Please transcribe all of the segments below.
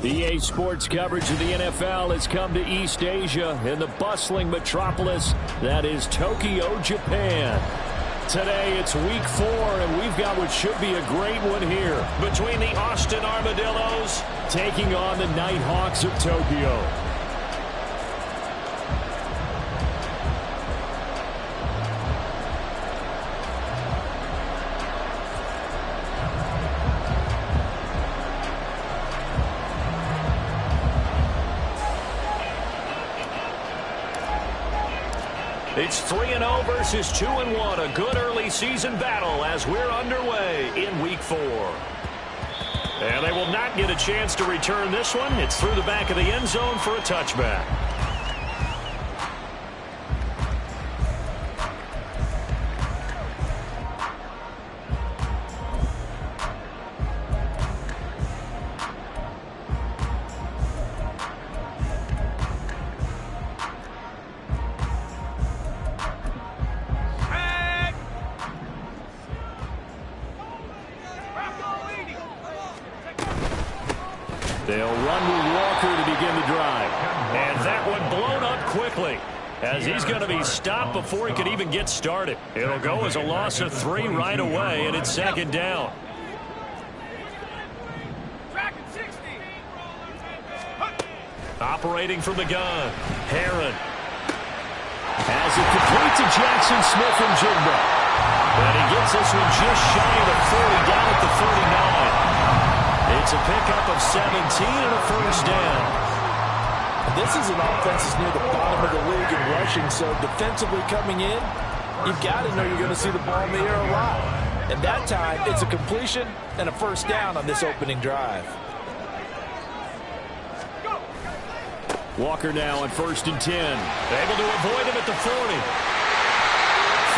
EA Sports coverage of the NFL has come to East Asia in the bustling metropolis that is Tokyo, Japan. Today it's week 4, and we've got what should be a great one here between the Austin Armadillos taking on the Nighthawks of Tokyo. It's 3-0 versus 2-1. A good early season battle as we're underway in week 4. And they will not get a chance to return this one. It's through the back of the end zone for a touchback. They'll run with Walker to begin the drive. And that one blown up quickly as he's going to be stopped before he could even get started. It'll go as a loss of 3 right away, and it's second down. Operating from the gun, Herron has it complete to Jackson Smith-Njigba. And he gets this one just shy of the 40, down at the 39. It's a pickup of 17 and a first down. This is an offense that's near the bottom of the league in rushing, so defensively coming in, you've got to know you're going to see the ball in the air a lot. And that time, it's a completion and a first down on this opening drive. Walker now on 1st and 10. Able to avoid him at the 40.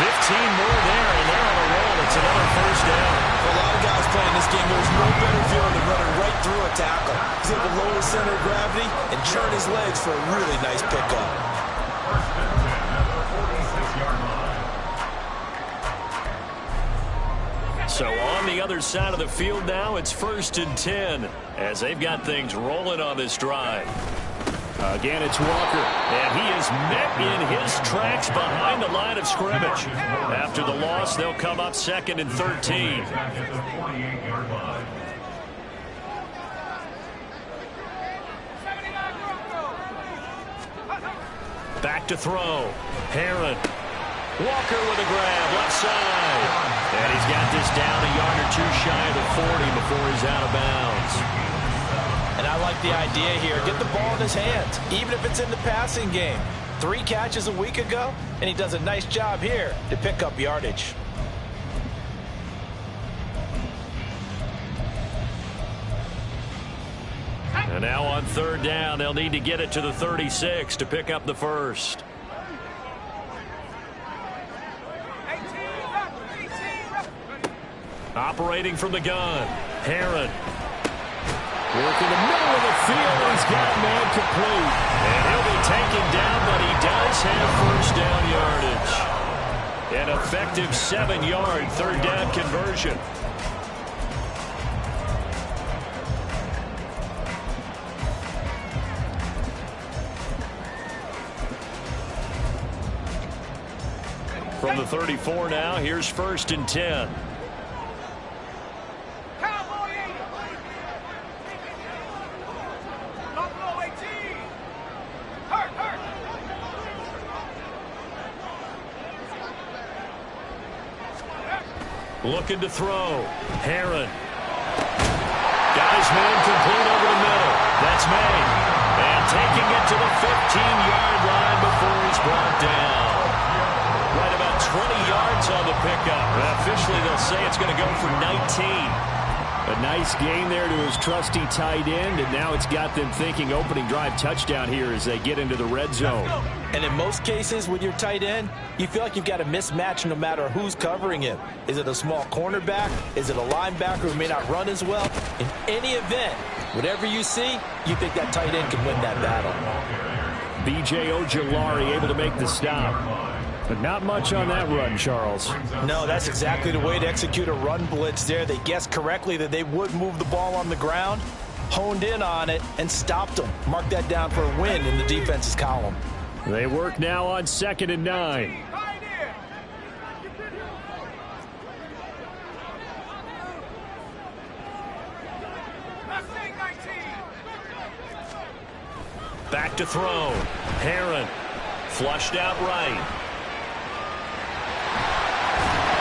15 more there, and they're on a roll. It's another first down. For a lot of guys playing this game, there's no better feeling than running right through a tackle. He's able to lower his center of gravity and churn his legs for a really nice pickup. So on the other side of the field now, it's 1st and 10 as they've got things rolling on this drive. Again, it's Walker, and he is met in his tracks behind the line of scrimmage. After the loss, they'll come up 2nd and 13. Back to throw. Herron. Walker with a grab, left side. And he's got this down a yard or 2 shy of the 40 before he's out of bounds. And I like the idea here. Get the ball in his hands, even if it's in the passing game. 3 catches a week ago, and he does a nice job here to pick up yardage. And now on 3rd down, they'll need to get it to the 36 to pick up the first. Operating from the gun, Herron. Working the middle of the field, he's got man complete. And he'll be taken down, but he does have first down yardage. An effective 7-yard 3rd down conversion. From the 34 now, here's 1st and 10. Looking to throw. Herron. Got his man complete over the middle. That's May. And taking it to the 15-yard line before he's brought down. Right about 20 yards on the pickup. Officially, they'll say it's going to go for 19. A nice gain there to his trusty tight end, and now it's got them thinking opening drive touchdown here as they get into the red zone. And in most cases with your tight end, you feel like you've got a mismatch no matter who's covering him. Is it a small cornerback? Is it a linebacker who may not run as well? In any event, whatever you see, you think that tight end can win that battle. B.J. Ojulari able to make the stop. But not much on that run, Charles. No, that's exactly the way to execute a run blitz there. They guessed correctly that they would move the ball on the ground, honed in on it and stopped them. Mark that down for a win in the defense's column. They work now on 2nd and 9. Back to throw. Herron flushed out right.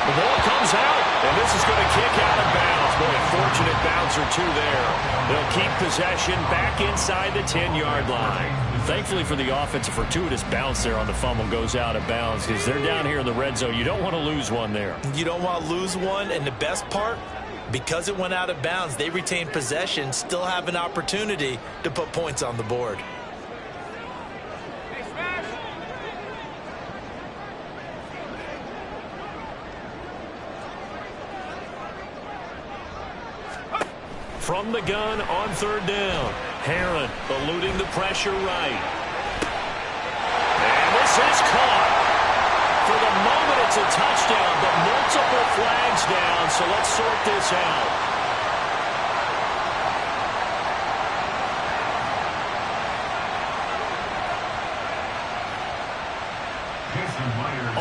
The ball comes out, and this is going to kick out of bounds. Boy, a fortunate bounce or two there. They'll keep possession back inside the 10-yard line. Thankfully for the offense, a fortuitous bounce there on the fumble goes out of bounds because they're down here in the red zone. You don't want to lose one there. You don't want to lose one, and the best part, because it went out of bounds, they retain possession, still have an opportunity to put points on the board. From the gun on 3rd down. Herron eluding the pressure right. And this is caught. For the moment, it's a touchdown, but multiple flags down, so let's sort this out.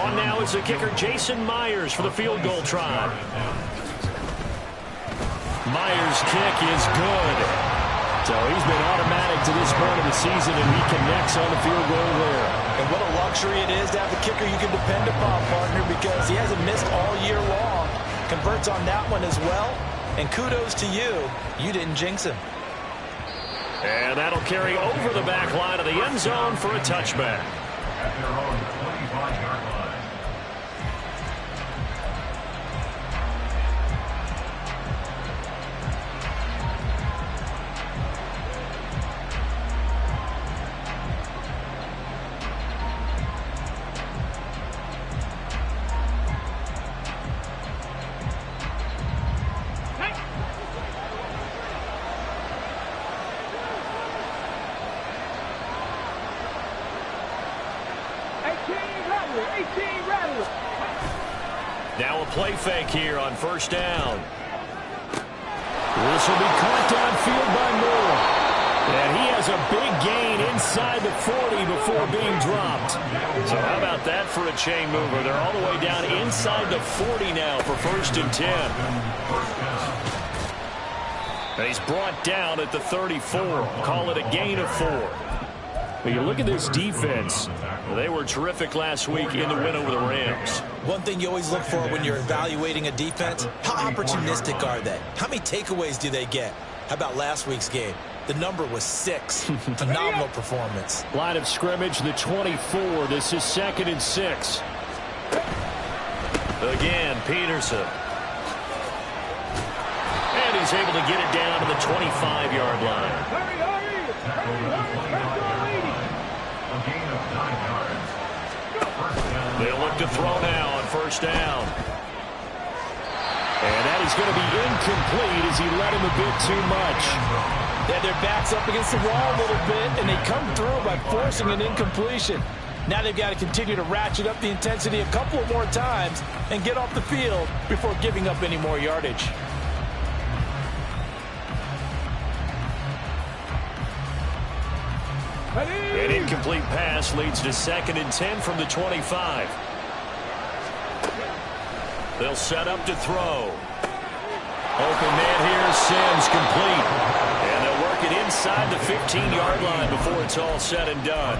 On now is the kicker, Jason Myers, for the field goal try. Myers' kick is good. So he's been automatic to this point of the season, and he connects on the field goal there. And what a luxury it is to have a kicker you can depend upon, partner, because he hasn't missed all year long. Converts on that one as well. And kudos to you. You didn't jinx him. And that'll carry over the back line of the end zone for a touchback. At their own 25-yard line. Now a play fake here on 1st down. This will be caught downfield by Moore. And he has a big gain inside the 40 before being dropped. So how about that for a chain mover? They're all the way down inside the 40 now for 1st and 10. And he's brought down at the 34. Call it a gain of 4. But you look at this defense. They were terrific last week in the win over the Rams. One thing you always look for when you're evaluating a defense, how opportunistic are they? How many takeaways do they get? How about last week's game? The number was 6. Phenomenal performance. Line of scrimmage, the 24. This is 2nd and 6. Again, Peterson. And he's able to get it down to the 25-yard line. They'll look to throw now on 1st down. And that is going to be incomplete as he let him a bit too much. Yeah, their backs up against the wall a little bit, and they come through by forcing an incompletion. Now they've got to continue to ratchet up the intensity a couple of more times and get off the field before giving up any more yardage. An incomplete pass leads to 2nd and 10 from the 25. They'll set up to throw. Open man here, Sims, complete. And they'll work it inside the 15-yard line before it's all said and done.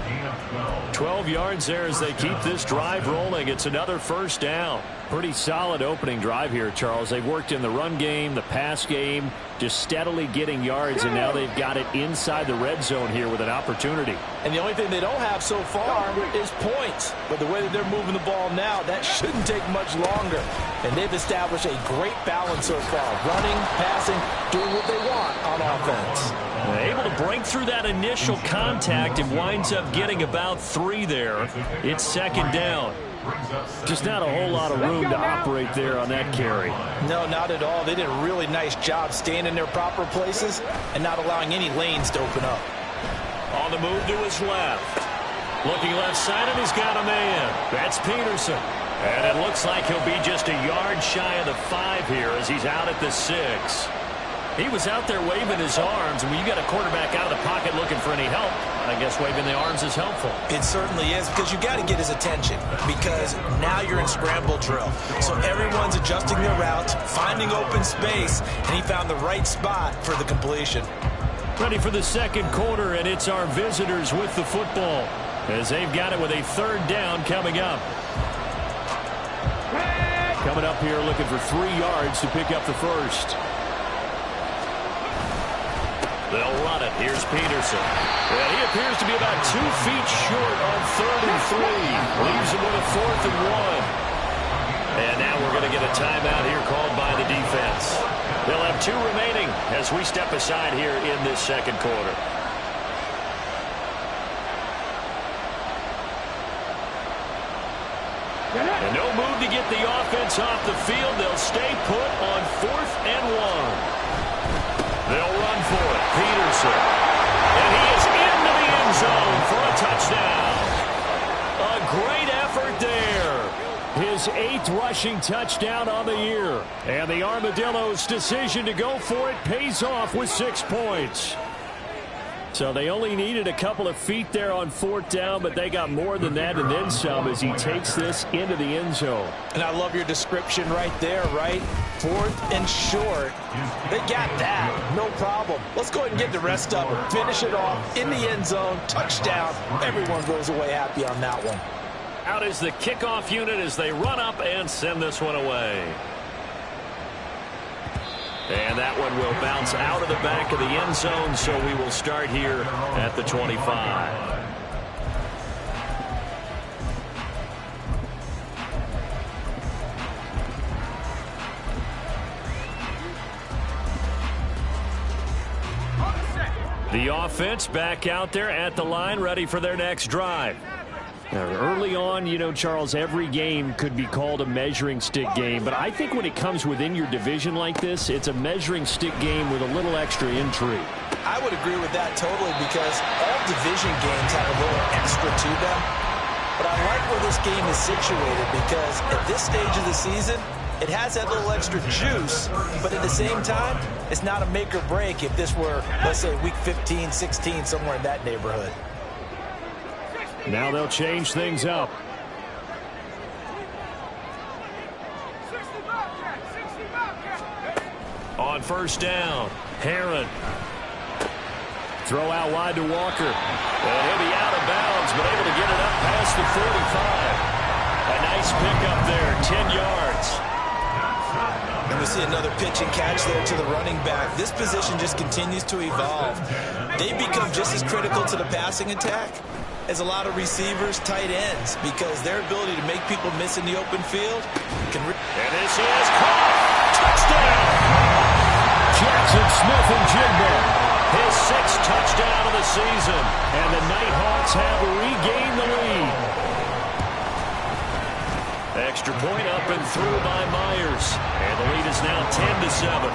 12 yards there as they keep this drive rolling. It's another 1st down. Pretty solid opening drive here, Charles. They've worked in the run game, the pass game, just steadily getting yards, and now they've got it inside the red zone here with an opportunity. And the only thing they don't have so far is points. But the way that they're moving the ball now, that shouldn't take much longer. And they've established a great balance so far. Running, passing, doing what they want on offense. Able to break through that initial contact and winds up getting about 3 there. It's 2nd down. Just not a whole lot of room to operate there on that carry. No, not at all. They did a really nice job staying in their proper places and not allowing any lanes to open up. On the move to his left. Looking left side, and he's got a man. That's Peterson. And it looks like he'll be just a yard shy of the 5 here as he's out at the 6. He was out there waving his arms, and when you got a quarterback out of the pocket looking for any help, I guess waving the arms is helpful. It certainly is, because you got to get his attention, because now you're in scramble drill. So everyone's adjusting their routes, finding open space, and he found the right spot for the completion. Ready for the second quarter, and it's our visitors with the football, as they've got it with a third down coming up. Coming up here looking for 3 yards to pick up the first. They'll run it. Here's Peterson. And he appears to be about 2 feet short on 3rd and 3. Leaves him with a 4th and 1. And now we're going to get a timeout here called by the defense. They'll have 2 remaining as we step aside here in this second quarter. And no move to get the offense off the field. They'll stay put on 4th and 1. They'll run for it. Peterson. And he is into the end zone for a touchdown. A great effort there. His 8th rushing touchdown on the year. And the Armadillos' decision to go for it pays off with 6 points. So they only needed a couple of feet there on 4th down, but they got more than that and then some as he takes this into the end zone. And I love your description right there, right? 4th and short. They got that. No problem. Let's go ahead and get the rest of it. Finish it off in the end zone. Touchdown. Everyone goes away happy on that one. Out is the kickoff unit as they run up and send this one away. And that one will bounce out of the back of the end zone, so we will start here at the 25. The offense back out there at the line, ready for their next drive. Now, early on, you know, Charles, every game could be called a measuring stick game, but I think when it comes within your division like this, it's a measuring stick game with a little extra intrigue. I would agree with that totally, because all division games have a little extra to them. But I like where this game is situated, because at this stage of the season, it has that little extra juice, but at the same time, it's not a make or break if this were, let's say, week 15, 16, somewhere in that neighborhood. Now they'll change things up. On 1st down, Herron. Throw out wide to Walker. And he'll be out of bounds, but able to get it up past the 45. A nice pickup there, 10 yards. And we see another pitch and catch there to the running back. This position just continues to evolve. They become just as critical to the passing attack as a lot of receivers, tight ends, because their ability to make people miss in the open field can... And this is caught. Touchdown! Jackson Smith-Njigba, his 6th touchdown of the season. And the Nighthawks have regained the lead. Extra point up and through by Myers. And the lead is now 10-7.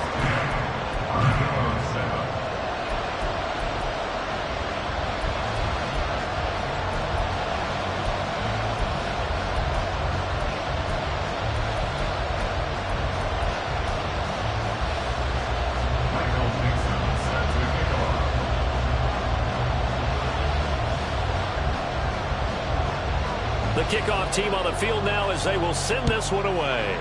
The kickoff team on the field now as they will send this one away.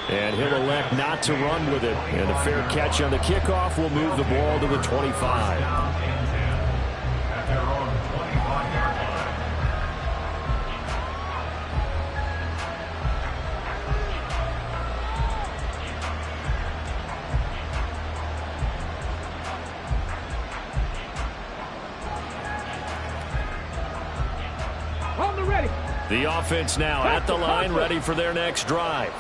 And he'll elect not to run with it. And a fair catch on the kickoff will move the ball to the 25. At their own 25-yard line. The offense now at the line, ready for their next drive.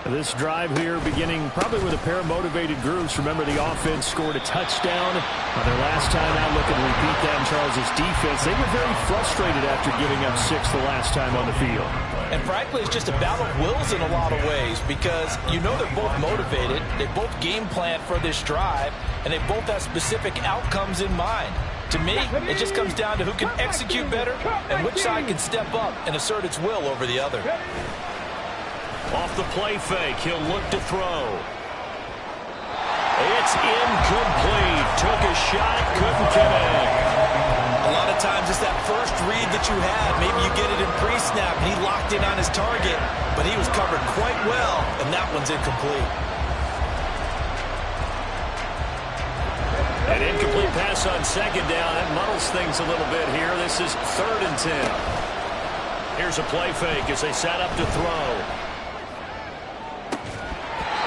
This drive here beginning probably with a pair of motivated groups. Remember, the offense scored a touchdown on their last time out. Looking to repeat that in Charles' defense. They were very frustrated after giving up 6 the last time on the field. And frankly, it's just a battle of wills in a lot of ways, because you know they're both motivated. They both game plan for this drive, and they both have specific outcomes in mind. To me, it just comes down to who can execute better and which side can step up and assert its will over the other. Off the play fake, he'll look to throw. It's incomplete. Took a shot, couldn't connect. A lot of times it's that first read that you have. Maybe you get it in pre-snap, and he locked in on his target, but he was covered quite well, and that one's incomplete. An incomplete pass on second down. That muddles things a little bit here. This is 3rd and 10. Here's a play fake as they set up to throw.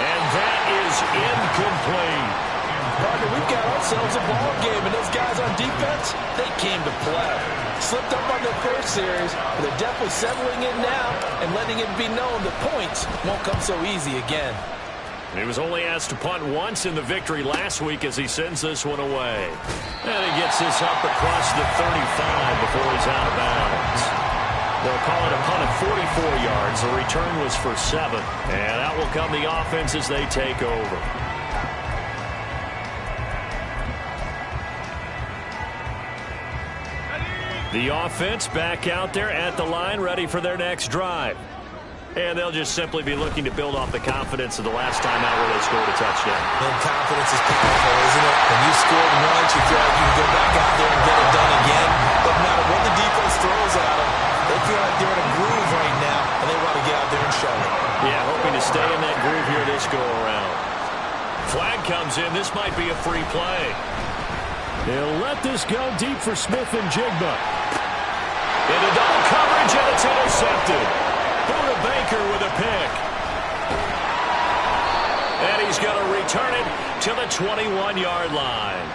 And that is incomplete. Partner, we've got ourselves a ball game, and those guys on defense, they came to play. Slipped up on their first series, but they're definitely settling in now and letting it be known the points won't come so easy again. He was only asked to punt once in the victory last week as he sends this one away. And he gets this up across the 35 before he's out of bounds. They'll call it a punt of 44 yards. The return was for 7. And out will come the offense as they take over. The offense back out there at the line, ready for their next drive. And they'll just simply be looking to build off the confidence of the last time out where they scored a touchdown. And confidence is powerful, isn't it? When you scored once, you feel like you can go back out there and get it done again. Doesn't matter what the defense throws at them. They feel like they're in a groove right now, and they want to get out there and show it. Yeah, hoping to stay in that groove here this go-around. Flag comes in. This might be a free play. They'll let this go deep for Smith and Jigba. Into double coverage, and it's intercepted. Buda Baker with a pick. And he's going to return it to the 21-yard line.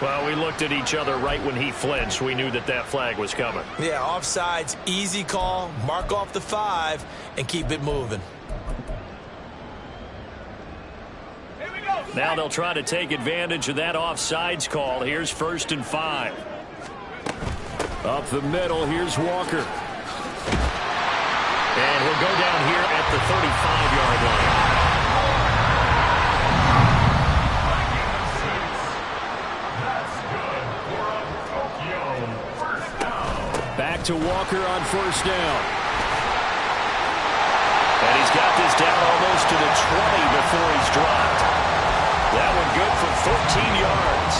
Well, we looked at each other right when he flinched. We knew that that flag was coming. Yeah, offsides, easy call. Mark off the 5 and keep it moving. Now they'll try to take advantage of that offsides call. Here's 1st and 5. Up the middle, here's Walker. And he'll go down here at the 35-yard line. Back to Walker on 1st down. And he's got this down almost to the 20 before he's dropped. That one good for 14 yards.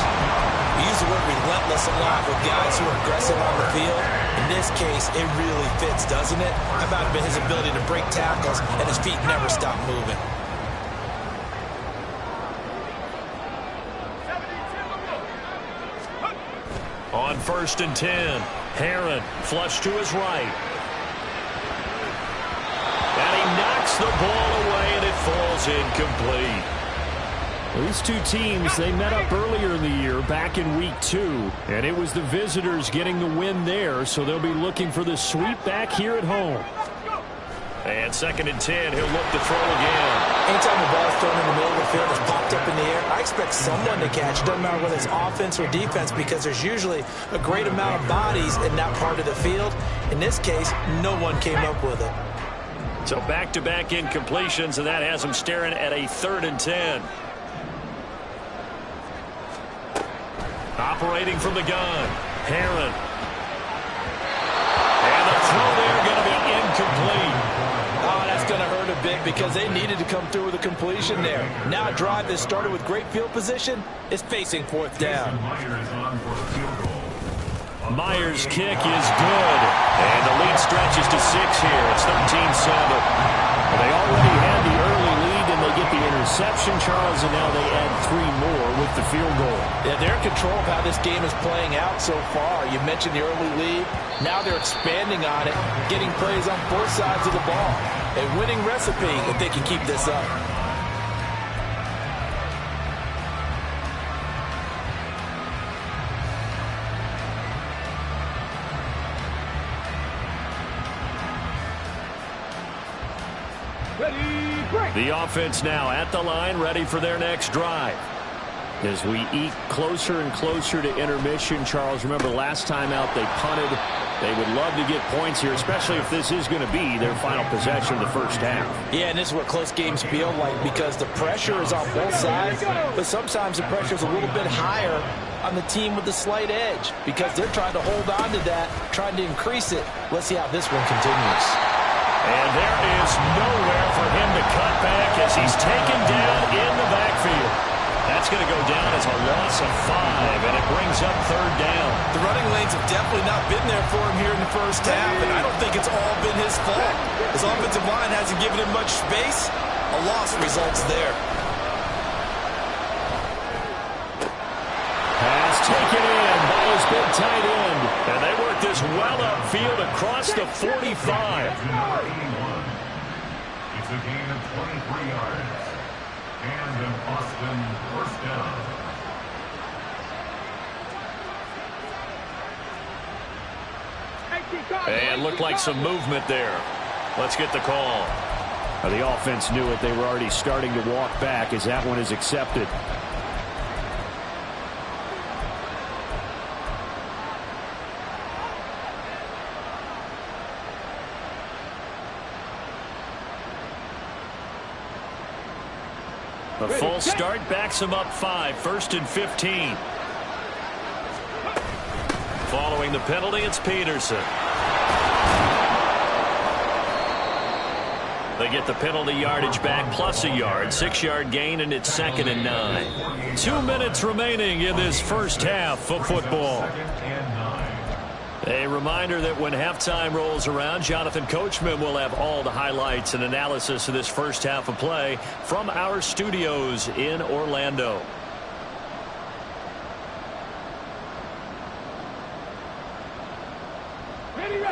We use the word relentless a lot with guys who are aggressive on the field. In this case, it really fits, doesn't it? How about his ability to break tackles and his feet never stop moving? On 1st and 10, Herron flush to his right. And he knocks the ball away, and it falls incomplete. These two teams, they met up earlier in the year, back in week 2, and it was the visitors getting the win there, so they'll be looking for the sweep back here at home. And 2nd and 10, he'll look to throw again. Anytime the ball's thrown in the middle of the field, it's popped up in the air, I expect someone to catch. It doesn't matter whether it's offense or defense, because there's usually a great amount of bodies in that part of the field. In this case, no one came up with it. So back-to-back incompletions, and that has them staring at a 3rd and 10. Operating from the gun, Herron. And the throw there going to be incomplete. Oh, that's going to hurt a bit because they needed to come through with a completion there. Now a drive that started with great field position is facing 4th down. Myers' kick is good. And the lead stretches to 6 here. It's 13-7. They already had the early lead, and they get the interception, Charles, and now they add 3 more with the field goal. Yeah, they're in control of how this game is playing out so far. You mentioned the early lead. Now they're expanding on it, getting plays on both sides of the ball. A winning recipe if they can keep this up. The offense now at the line, ready for their next drive. As we eke closer and closer to intermission, Charles, remember last time out they punted. They would love to get points here, especially if this is going to be their final possession of the first half. Yeah, and this is what close games feel like because the pressure is on both sides, but sometimes the pressure is a little bit higher on the team with the slight edge because they're trying to hold on to that, trying to increase it. Let's see how this one continues. And there is nowhere for him to cut back as he's taken down in the backfield. That's going to go down as a loss of 5, and it brings up 3rd down. The running lanes have definitely not been there for him here in the first half, and I don't think it's all been his fault. His offensive line hasn't given him much space. A loss results there. Pass taken in by his big tight end. And they work this well upfield across the 45. It's a gain of 23 yards. And an Austin first down. And looked like some movement there. Let's get the call. The offense knew it. They were already starting to walk back as that one is accepted. The false start backs him up 5, 1st and 15. Following the penalty, it's Peterson. They get the penalty yardage back plus a yard, 6-yard gain, and it's 2nd and 9. 2 minutes remaining in this first half of football. A reminder that when halftime rolls around, Jonathan Coachman will have all the highlights and analysis of this first half of play from our studios in Orlando.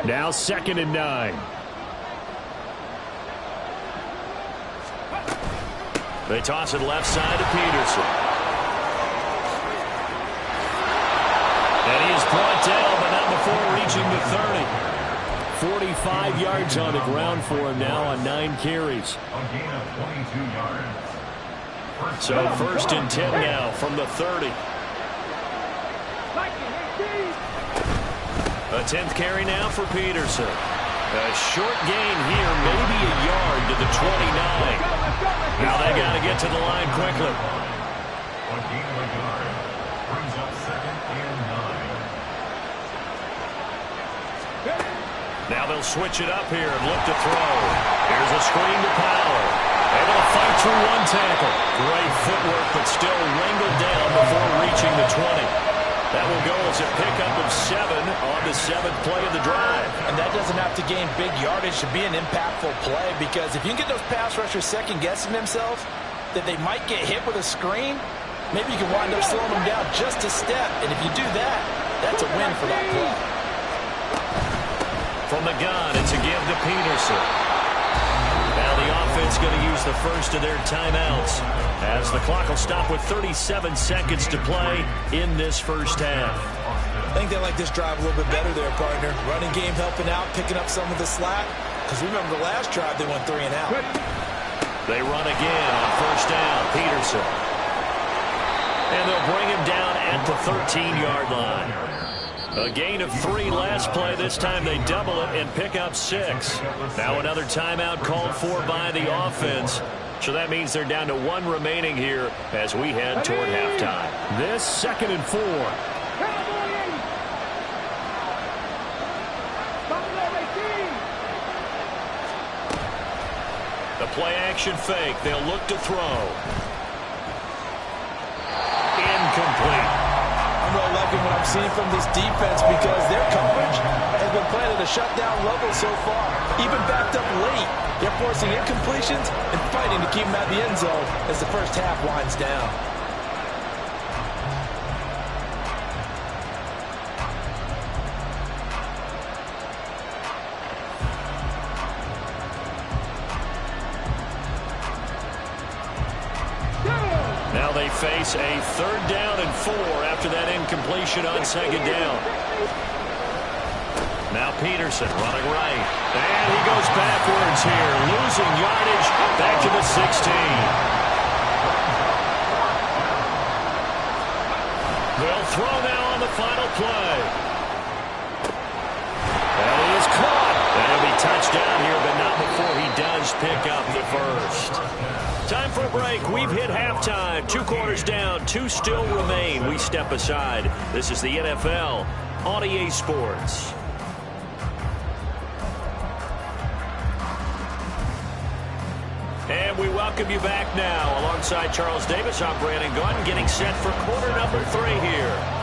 Now 2nd and 9. They toss it left side to Peterson. And he is brought down, but not before reaching the 30. 45 yards on the ground for him now on 9 carries. A gain of 22 yards. So 1st and 10 now from the 30. A 10th carry now for Peterson. A short gain here, maybe a yard to the 29. Now they got to get to the line quickly. A gain of a yard. Brings up 2nd and 9. Now they'll switch it up here and look to throw. Here's a screen to Powell. Able to fight through one tackle. Great footwork, but still wrangled down before reaching the 20. That will go as a pickup of 7 on the 7th play of the drive. And that doesn't have to gain big yardage to be an impactful play, because if you can get those pass rushers second-guessing themselves that they might get hit with a screen, maybe you can wind up slowing them down just a step. And if you do that, that's a win for that play. From the gun, it's a give to Peterson. Now the offense going to use the first of their timeouts as the clock will stop with 37 seconds to play in this first half. I think they like this drive a little bit better there, partner. Running game helping out, picking up some of the slack. Because remember the last drive, they went 3 and out. They run again on 1st down, Peterson. And they'll bring him down at the 13-yard line. A gain of 3 last play. This time they double it and pick up 6. Now another timeout called for by the offense. So that means they're down to 1 remaining here as we head toward halftime. This 2nd and 4. The play action fake. They'll look to throw. Incomplete. I'm really liking what I'm seeing from this defense because their coverage has been playing at a shutdown level so far. Even backed up late, they're forcing incompletions and fighting to keep them out of the end zone as the first half winds down. Now they face a 3rd down and 4 after that incompletion on 2nd down. Now Peterson running right. And he goes backwards here, losing yardage back to the 16. They'll throw now on the final play. And he is caught. That'll be touchdown here, but not before he does pick up the first. Time for a break. We've hit halftime. 2 quarters down. 2 still remain. We step aside. This is the NFL on EA Sports. we welcome you back now. Alongside Charles Davis, I'm Brandon Gaudin, getting set for quarter number 3 here.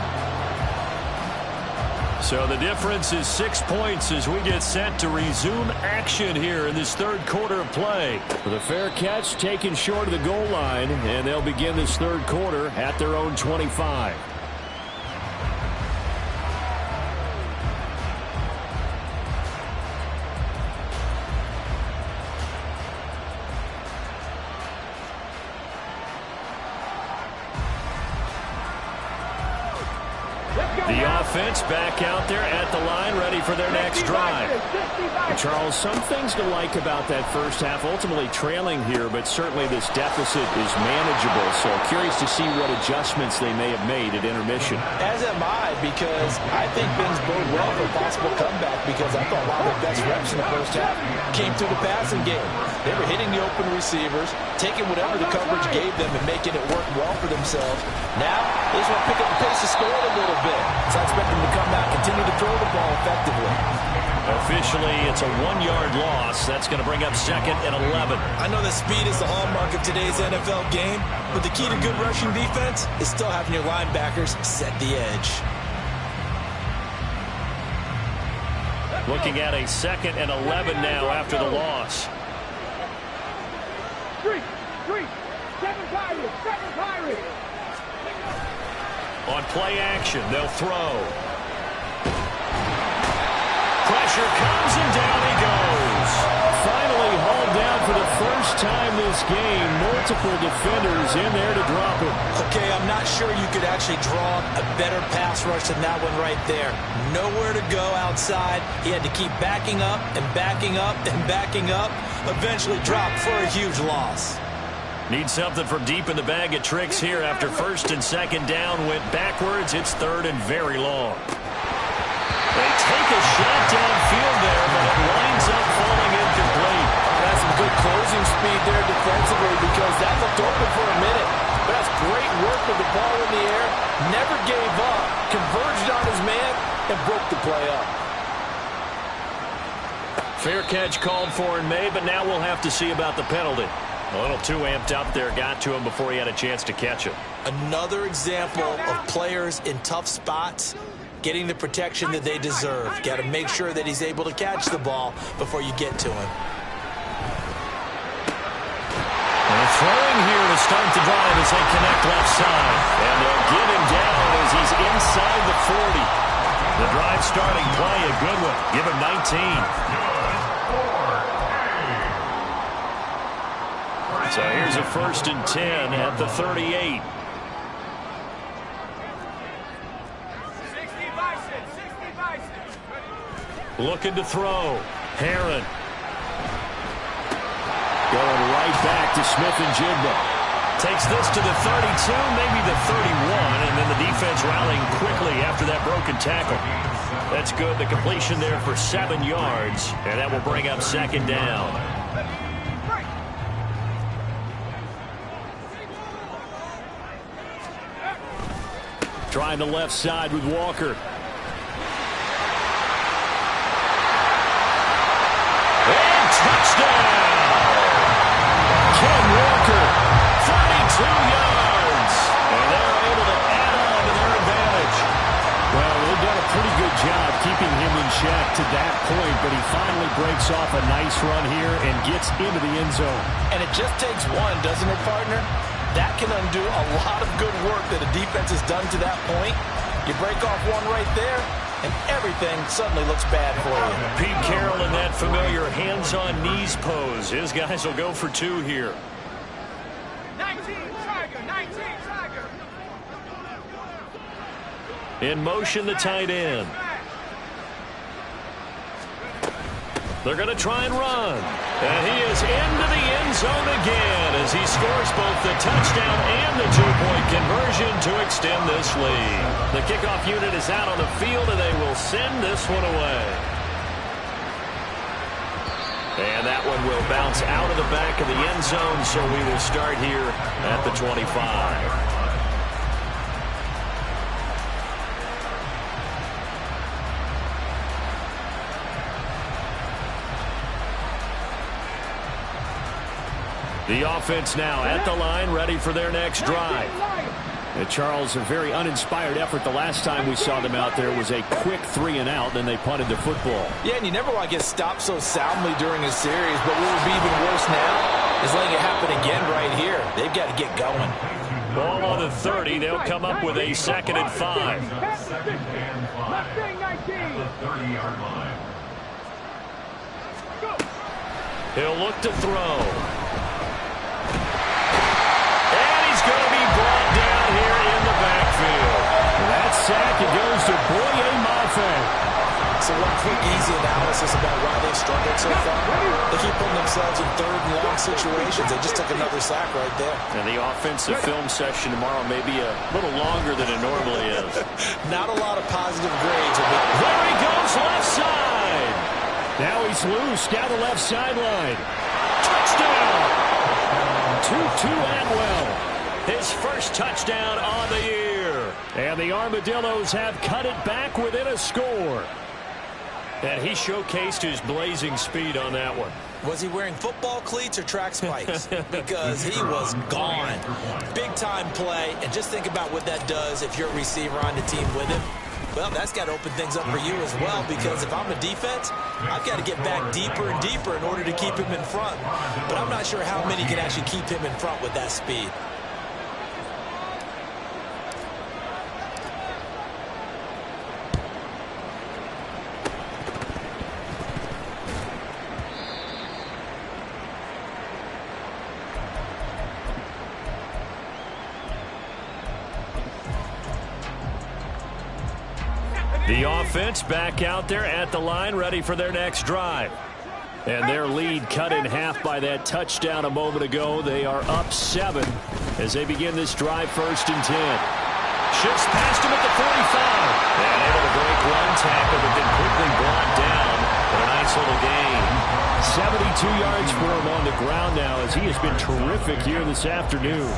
So the difference is 6 points as we get set to resume action here in this third quarter of play. With a fair catch taken short of the goal line, and they'll begin this third quarter at their own 25. The offense back out there at the line, ready for their next drive. Charles, some things to like about that first half. Ultimately trailing here, but certainly this deficit is manageable. So curious to see what adjustments they may have made at intermission. As am I, because I think things bode well for a possible comeback, because I thought a lot of their best reps in the first half came through the passing game. They were hitting the open receivers, taking whatever the coverage gave them and making it work well for themselves. Now, they just want to pick up the pace of scoring a little bit. So I expect them to come out, continue to throw the ball effectively. Officially, it's a 1-yard loss. That's going to bring up 2nd and 11. I know that speed is the hallmark of today's NFL game, but the key to good rushing defense is still having your linebackers set the edge. Looking at a 2nd and 11 now after the loss. On play action, they'll throw. Pressure comes and down he goes. Finally hauled down for the first time this game. Multiple defenders in there to drop him. Okay, I'm not sure you could actually draw a better pass rush than that one right there. Nowhere to go outside. He had to keep backing up and backing up and backing up. Eventually dropped for a huge loss. Need something from deep in the bag of tricks here after 1st and 2nd down. Went backwards. It's 3rd and very long. They take a shot downfield there, but it winds up falling incomplete. That's some good closing speed there defensively, because that looked open for a minute. But that's great work with the ball in the air. Never gave up. Converged on his man and broke the play up. Fair catch called for and made, but now we'll have to see about the penalty. A little too amped up there, got to him before he had a chance to catch it. Another example of players in tough spots getting the protection that they deserve. Got to make sure that he's able to catch the ball before you get to him. And throwing here to start the drive as they connect left side. And they'll get him down as he's inside the 40. The drive starting play, a good one. Give him 19. So here's a 1st and 10 at the 38. Looking to throw. Herron. Going right back to Smith-Njigba. Takes this to the 32, maybe the 31, and then the defense rallying quickly after that broken tackle. That's good. The completion there for 7 yards, and that will bring up 2nd down. Trying the left side with Walker. And touchdown! Ken Walker, 32 yards. And they're able to add on to their advantage. Well, they've done a pretty good job keeping him in check to that point, but he finally breaks off a nice run here and gets into the end zone. And it just takes one, doesn't it, partner? That can undo a lot of good work that a defense has done to that point. You break off one right there, and everything suddenly looks bad for you. Pete Carroll in that familiar hands-on knees pose. His guys will go for 2 here. 19, Tiger, 19, Tiger. In motion, the tight end. They're going to try and run. And he is into the end zone again as he scores both the touchdown and the 2-point conversion to extend this lead. The kickoff unit is out on the field, and they will send this one away. And that one will bounce out of the back of the end zone, so we will start here at the 25. The offense now at the line, ready for their next drive. And Charles, a very uninspired effort. The last time we saw them out there was a quick 3-and-out, then they punted the football. Yeah, and you never want to get stopped so soundly during a series, but what would be even worse now is letting it happen again right here. They've got to get going. Ball on the 30. They'll come up with a 2nd and 5. Second and 5 at the 30-yard line. He'll look to throw. And he's going to be brought down here in the backfield. That sack, it goes to Boye Mafe. So one quick, easy analysis about why they've struggled so far. They keep putting themselves in 3rd and long situations. They just took another sack right there. And the offensive film session tomorrow may be a little longer than it normally is. Not a lot of positive grades. There he goes, left side. Now he's loose down the left sideline. Touchdown! Tutu Atwell. His first touchdown on the year. And the Armadillos have cut it back within a score. And he showcased his blazing speed on that one. Was he wearing football cleats or track spikes? Because he was gone. Big-time play, and just think about what that does if you're a receiver on the team with him. Well, that's got to open things up for you as well, because if I'm a defense, I've got to get back deeper and deeper in order to keep him in front. But I'm not sure how many can actually keep him in front with that speed. The offense back out there at the line, ready for their next drive. And their lead cut in half by that touchdown a moment ago. They are up 7 as they begin this drive, 1st and 10. Shifts past him at the 45. And able to break one tackle, but then quickly brought down for a nice little gain. 72 yards for him on the ground now, as he has been terrific here this afternoon.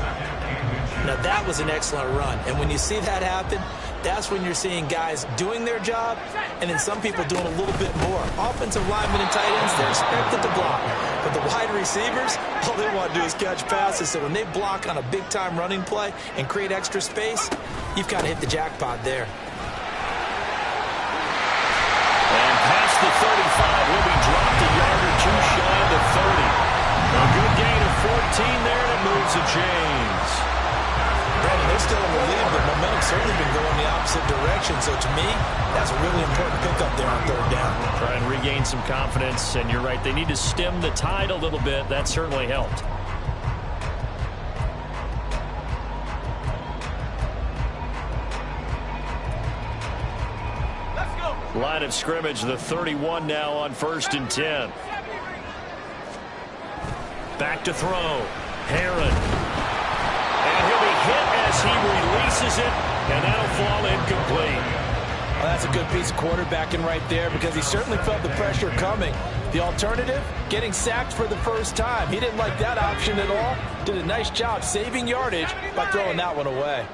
Now that was an excellent run. And when you see that happen, that's when you're seeing guys doing their job and then some people doing a little bit more. Offensive linemen and tight ends, they're expected to block. But the wide receivers, all they want to do is catch passes. So when they block on a big-time running play and create extra space, you've kind of hit the jackpot there. And past the 35, will be dropped a yard or two shy of the 30. A good gain of 14 there, and it moves the chains. Brandon, they're still in the lead, but momentum's certainly been going the opposite direction. So to me, that's a really important pickup there on 3rd down. Try and regain some confidence, and you're right, they need to stem the tide a little bit. That certainly helped. Let's go. Line of scrimmage, the 31 now on 1st and 10. Back to throw. Herron. And he'll be hit as he releases it, and that'll fall incomplete. Well, that's a good piece of quarterbacking right there, because he certainly felt the pressure coming. The alternative, getting sacked for the first time. He didn't like that option at all. Did a nice job saving yardage by throwing that one away.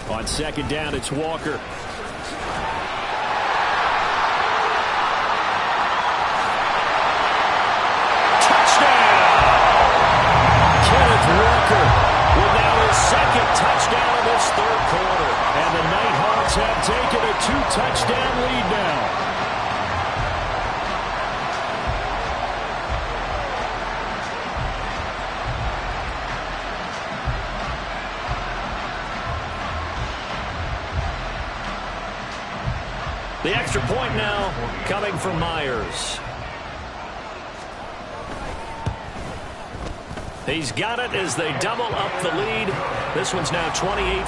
On 2nd down, it's Walker. Walker with now his 2nd touchdown of this 3rd quarter. And the Nighthawks have taken a 2-touchdown lead now. The extra point now coming from Myers. He's got it as they double up the lead. This one's now 28-14.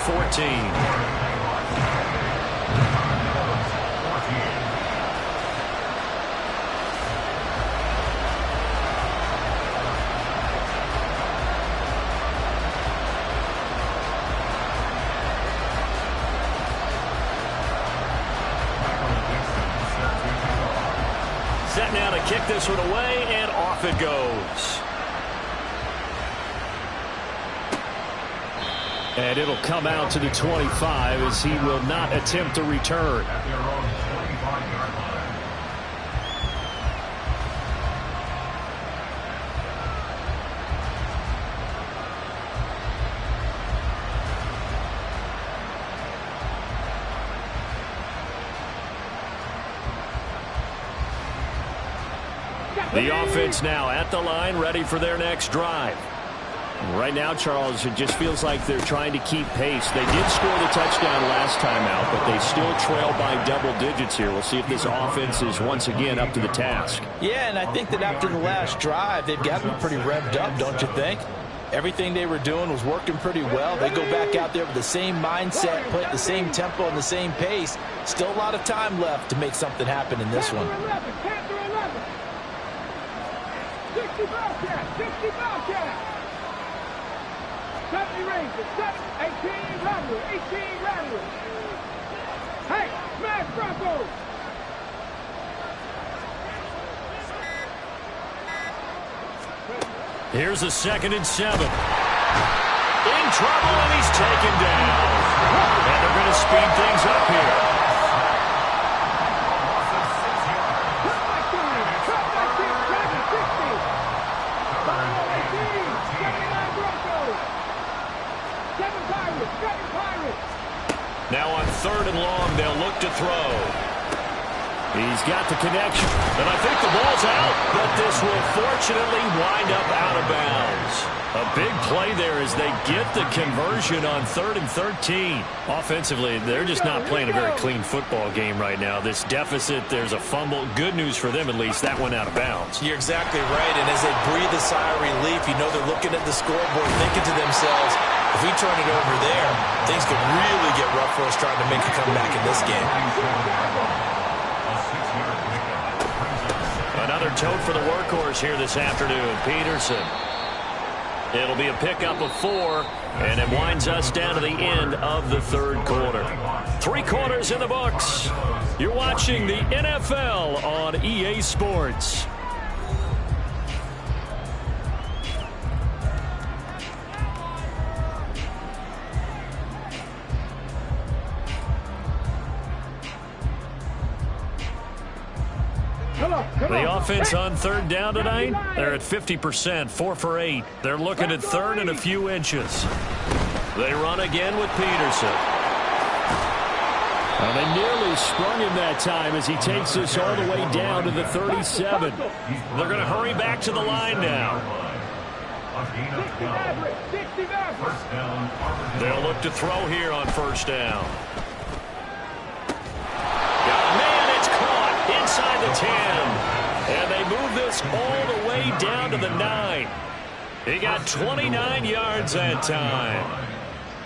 Set now to kick this one away, and off it goes. And it'll come out to the 25 as he will not attempt to return. The offense now at the line, ready for their next drive. Right now, Charles, it just feels like they're trying to keep pace. They did score the touchdown last time out, but they still trail by double digits here. We'll see if this offense is once again up to the task. Yeah, and I think that after the last drive, they've got to be pretty revved up, don't you think? Everything they were doing was working pretty well. They go back out there with the same mindset, put the same tempo and the same pace. Still a lot of time left to make something happen in this one. 60 Bobcat. 70 Rangers, 18 Rattlers, 18 Rattlers. Hey, smash Broncos. Here's a 2nd and 7. In trouble, and he's taken down. And they're going to speed things up here. Now on 3rd and long, they'll look to throw. He's got the connection, and I think the ball's out, but this will fortunately wind up out of bounds. A big play there as they get the conversion on 3rd and 13. Offensively, they're just not playing a very clean football game right now. This deficit, there's a fumble. Good news for them, at least. That went out of bounds. You're exactly right, and as they breathe a sigh of relief, you know they're looking at the scoreboard, thinking to themselves, if we turn it over there, things could really get rough for us trying to make a comeback in this game. Another tote for the workhorse here this afternoon, Peterson. It'll be a pickup of 4, and it winds us down to the end of the 3rd quarter. 3 quarters in the books. You're watching the NFL on EA Sports. The offense on 3rd down tonight, they're at 50%, 4 for 8. They're looking at 3rd and a few inches. They run again with Peterson. Well, they nearly sprung him that time as he takes this all the way down to the 37. They're going to hurry back to the line now. They'll look to throw here on 1st down. Inside the 10, and they move this all the way down to the 9. He got 29 yards that time.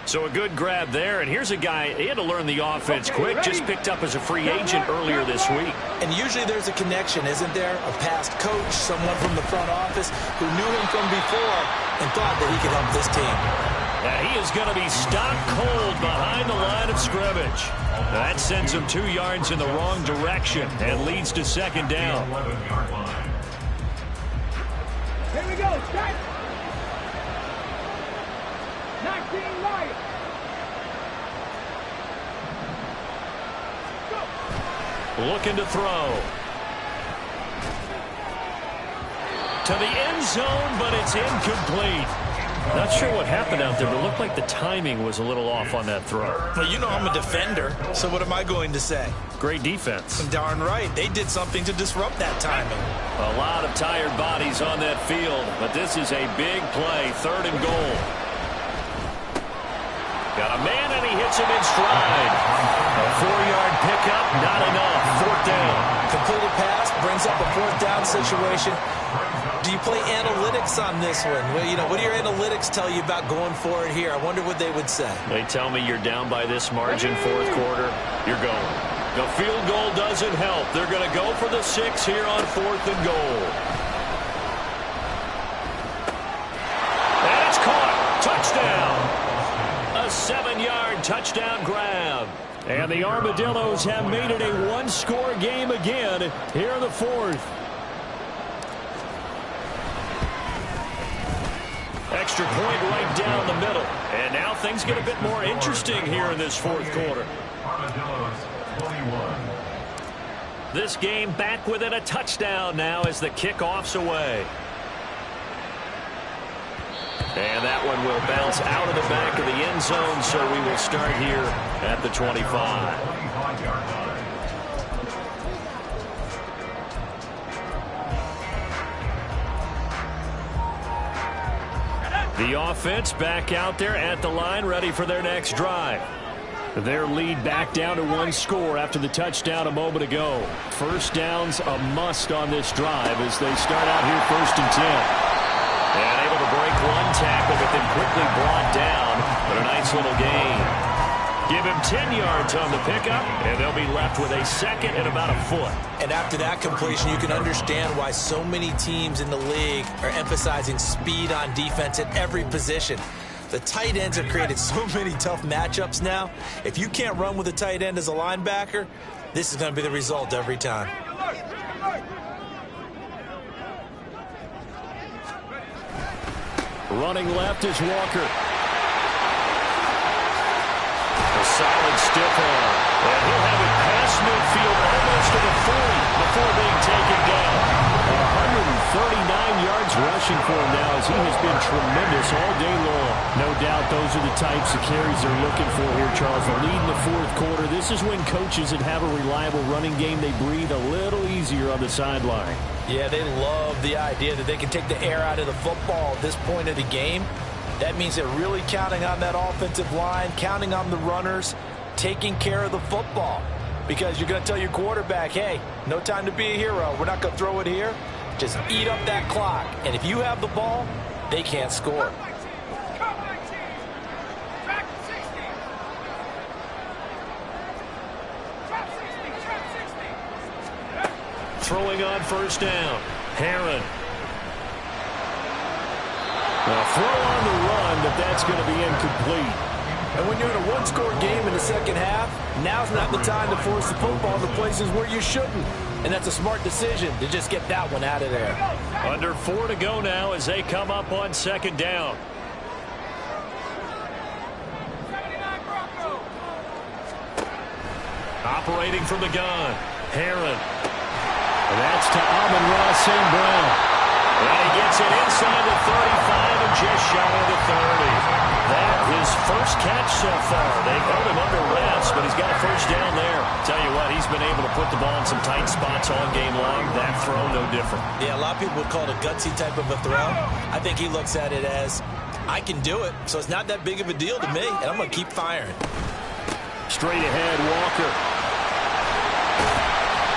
So a good grab there, and here's a guy, he had to learn the offense quick, just picked up as a free agent earlier this week. And usually there's a connection, isn't there? A past coach, someone from the front office who knew him from before and thought that he could help this team. Now he is going to be stopped cold behind the line of scrimmage. That sends him 2 yards in the wrong direction and leads to 2nd down. Here we go, strike. 19 Lions. Looking to throw. To the end zone, but it's incomplete. Not sure what happened out there, but it looked like the timing was a little off on that throw. Well, you know I'm a defender, so what am I going to say? Great defense. Darn right. They did something to disrupt that timing. A lot of tired bodies on that field, but this is a big play, 3rd and goal. Got a man, and he hits him in stride. A 4-yard pickup, not enough. 4th down. Completed pass, brings up a 4th down situation. Do you play analytics on this one? Well, you know, what do your analytics tell you about going for it here? I wonder what they would say. They tell me you're down by this margin, 4th quarter, you're going. The field goal doesn't help. They're going to go for the 6 here on 4th and goal. And it's caught. Touchdown. A 7-yard touchdown grab. And the Armadillos have made it a 1-score game again here in the 4th. Extra point right down the middle. And now things get a bit more interesting here in this 4th quarter. This game back within a touchdown now as the kickoff's away. And that one will bounce out of the back of the end zone, so we will start here at the 25. The offense back out there at the line, ready for their next drive. Their lead back down to 1 score after the touchdown a moment ago. First down's a must on this drive as they start out here 1st and 10. And able to break 1 tackle, but then quickly brought down. But a nice little gain. Give him 10 yards on the pickup, and they'll be left with a 2nd and about a foot. And after that completion, you can understand why so many teams in the league are emphasizing speed on defense at every position. The tight ends have created so many tough matchups now. If you can't run with a tight end as a linebacker, this is going to be the result every time. Running left is Walker. A solid stiff arm. And he'll have it past midfield almost to the 40 before being taken down. 139 yards rushing for him now as he has been tremendous all day long. No doubt those are the types of carries they're looking for here, Charles. The lead in the 4th quarter. This is when coaches that have a reliable running game, they breathe a little easier on the sideline. Yeah, they love the idea that they can take the air out of the football at this point of the game. That means they're really counting on that offensive line, counting on the runners, taking care of the football. Because you're going to tell your quarterback, hey, no time to be a hero. We're not going to throw it here. Just eat up that clock. And if you have the ball, they can't score. Throwing on 1st down. Herron. A throw on the run, but that's going to be incomplete. And when you're in a 1-score game in the 2nd half, now's not the time to force the football to places where you shouldn't. And that's a smart decision to just get that one out of there. Under 4 to go now as they come up on 2nd down. Operating from the gun, Herron. And that's to Amon-Ra St. Brown. And he gets it inside the 35 and just shy of the 30. That his first catch so far. They've held him under wraps, but he's got a 1st down there. Tell you what, he's been able to put the ball in some tight spots all game long. That throw, no different. Yeah, a lot of people would call it a gutsy type of a throw. I think he looks at it as, I can do it, so it's not that big of a deal to me, and I'm going to keep firing. Straight ahead, Walker.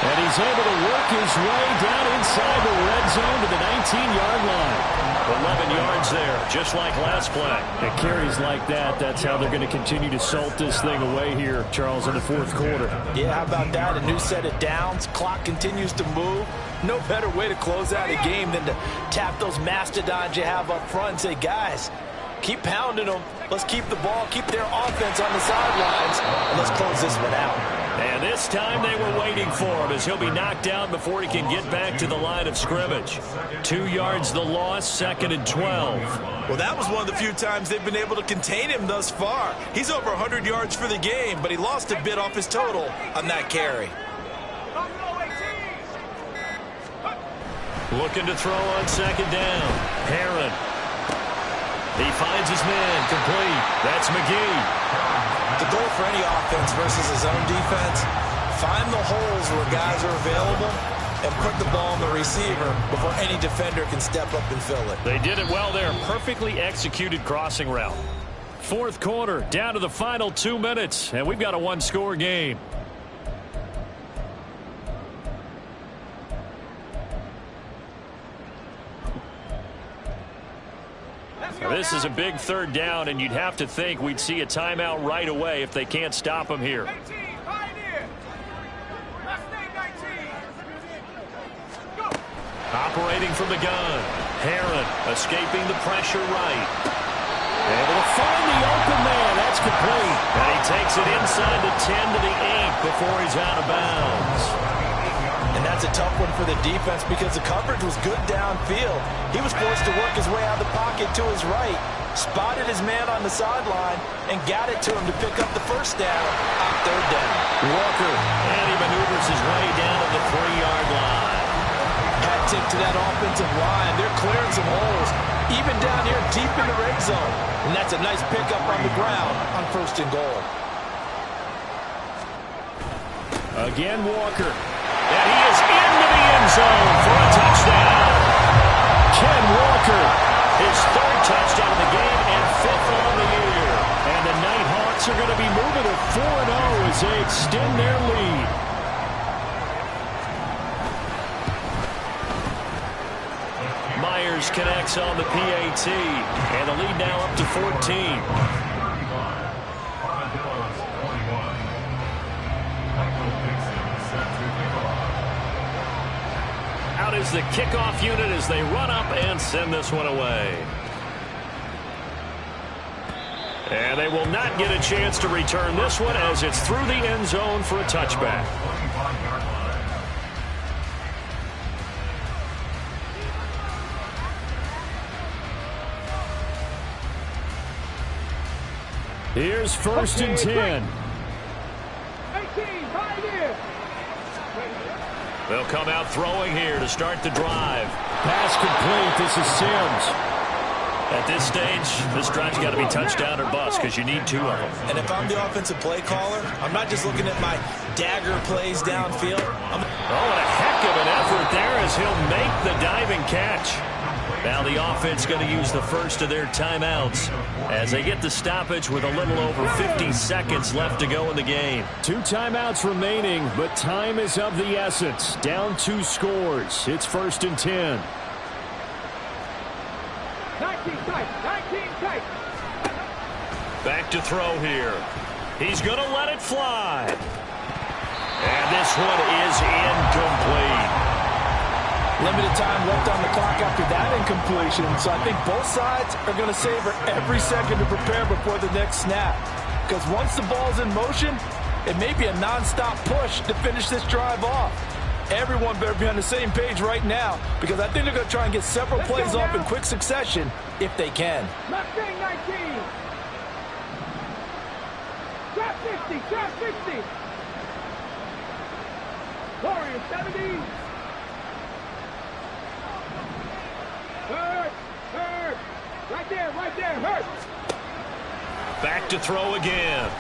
And he's able to work his way down inside the red zone to the 19-yard line. 11 yards there, just like last play. And carries like that, that's how they're going to continue to salt this thing away here, Charles, in the 4th quarter. Yeah, how about that? A new set of downs. Clock continues to move. No better way to close out a game than to tap those mastodons you have up front and say, guys, keep pounding them. Let's keep the ball, keep their offense on the sidelines, and let's close this one out. And this time they were waiting for him as he'll be knocked down before he can get back to the line of scrimmage. 2 yards the loss, 2nd and 12. Well, that was one of the few times they've been able to contain him thus far. He's over 100 yards for the game, but he lost a bit off his total on that carry. Looking to throw on 2nd down. Herron. He finds his man, complete. That's McGee. The goal for any offense versus his own defense, find the holes where guys are available and put the ball on the receiver before any defender can step up and fill it. They did it well there. Perfectly executed crossing route. 4th quarter, down to the final 2 minutes, and we've got a 1-score game. This is a big 3rd down, and you'd have to think we'd see a timeout right away if they can't stop him here. Operating from the gun. Herron escaping the pressure right. Able to find the open man. That's complete. And he takes it inside the 10 to the 8 before he's out of bounds. And that's a tough one for the defense because the coverage was good downfield. He was forced to work his way out of the pocket to his right, spotted his man on the sideline, and got it to him to pick up the 1st down on 3rd down. Walker, and he maneuvers his way down to the 3-yard line. Hat tip to that offensive line. They're clearing some holes, even down here deep in the red zone. And that's a nice pickup on the ground on 1st and goal. Again, Walker. And he is into the end zone for a touchdown. Ken Walker, his 3rd touchdown of the game. first connects on the PAT, and the lead now up to 14. Armadillos 21. Michael Dixon set to kick off. Out is the kickoff unit as they run up and send this one away. And they will not get a chance to return this one as it's through the end zone for a touchback. 25-yard line. Here's first and 10. 18, pioneer. They'll come out throwing here to start the drive. Pass complete. This is Sims. At this stage, this drive's got to be touchdown or bust because you need two of them. And if I'm the offensive play caller, I'm not just looking at my dagger plays downfield. Oh, and a heck of an effort there as he'll make the diving catch. Now the offense going to use the first of their timeouts as they get the stoppage with a little over 50 seconds left to go in the game. 2 timeouts remaining, but time is of the essence. Down 2 scores. It's first and 10. 19 tight, 19 tight. Back to throw here. He's going to let it fly. And this one is incomplete. Limited time left on the clock after that incompletion, so I think both sides are going to savor every second to prepare before the next snap. Because once the ball's in motion, it may be a non-stop push to finish this drive off. Everyone better be on the same page right now, because I think they're going to try and get several plays off in quick succession if they can. Mustang 19. Trap 50, trap 60. Warrior 70. Hurt, hurt. Right there, hurt. Back to throw again.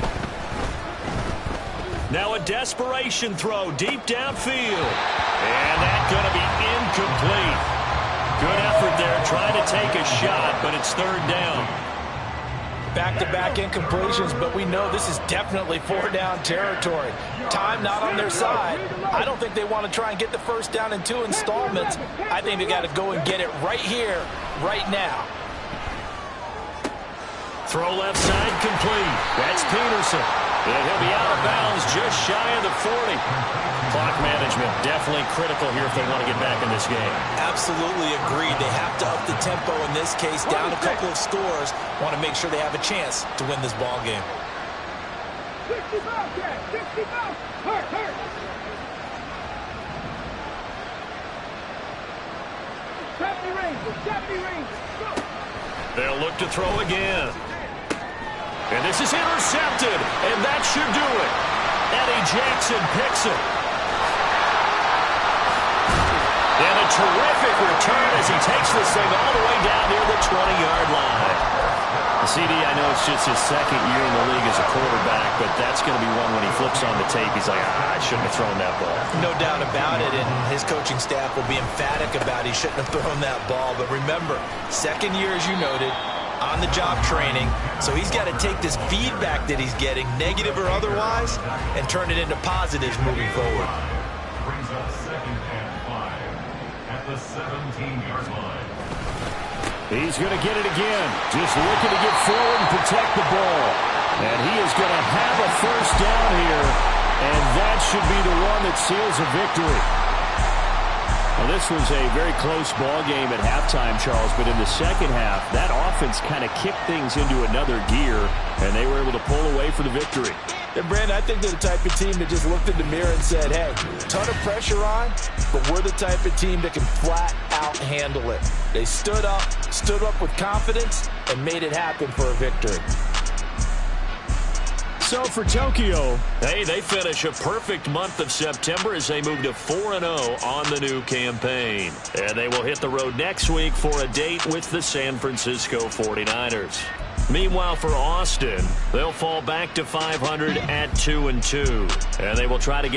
Now a desperation throw deep downfield. And that's going to be incomplete. Good effort there trying to take a shot, but it's third down. Back-to-back incompletions, but we know this is definitely 4-down territory. Time not on their side. I don't think they want to try and get the first down in 2 installments. I think they got to go and get it right here, right now. Throw left side complete. That's Peterson. And he'll be out of bounds just shy of the 40. Clock management definitely critical here if they want to get back in this game. Absolutely agreed. They have to up the tempo in this case, down a couple of scores. Want to make sure they have a chance to win this ball game. 60 miles, Jack. 60 miles. Hurt, hurt. 70 ranges, 70 ranges. Go. They'll look to throw again. And this is intercepted, and that should do it. Eddie Jackson picks it. And a terrific return as he takes this thing all the way down near the 20-yard line. CD, I know it's just his second year in the league as a quarterback, but that's going to be one when he flips on the tape, he's like, I shouldn't have thrown that ball. No doubt about it, and his coaching staff will be emphatic about he shouldn't have thrown that ball. But remember, second year, as you noted, on-the-job training, so he's got to take this feedback that he's getting, negative or otherwise, and turn it into positives moving forward. Brings up 2nd and 5 at the 17-yard line. He's going to get it again. Just looking to get forward and protect the ball. And he is going to have a first down here. And that should be the one that seals a victory. Well, this was a very close ball game at halftime, Charles. But in the second half, that offense kind of kicked things into another gear. And they were able to pull away for the victory. And Brandon, I think they're the type of team that just looked in the mirror and said, hey, ton of pressure on, but we're the type of team that can flat out handle it. They stood up with confidence, and made it happen for a victory. So for Tokyo, hey, they finish a perfect month of September as they move to 4-0 on the new campaign. And they will hit the road next week for a date with the San Francisco 49ers. Meanwhile, for Austin, they'll fall back to 500 at 2-2. And they will try to get